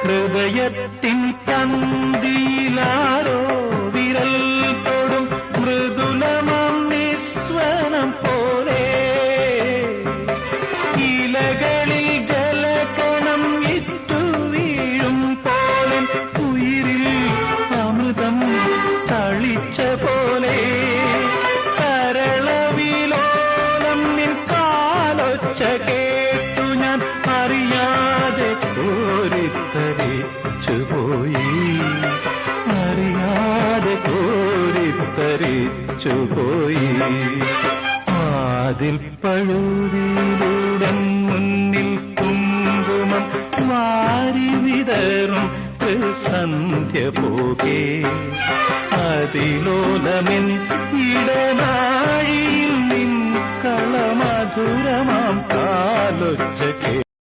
ഹൃദയത്തിൻ തന്തിയിലാരോ വിരൽ തൊടും മൃദുലമാം നിസ്വനം പോലെ ഇലകളിൽ ജലകണം ഇട്ടു വീഴും പോലെ ഉയിരിൽ അമൃതം തളിച്ച പോലെ കരളവിലോലം നിൻ കാലൊച്ച കേട്ടു ഞാൻ അറിയാതെ കോരിത്തരിച്ചുപോയി അറിയാതെ കോരിത്തരിച്ചുപോയി വാതിൽ പഴുതിയിലുടൻ മുന്നിൽ കുങ്കുമം വാരി വിതറും സന്ധ്യ പോകെ അതിലോലമെൻ ഇടനാഴിയിൽ നിൻ കളമധുരമാം കാലൊച്ച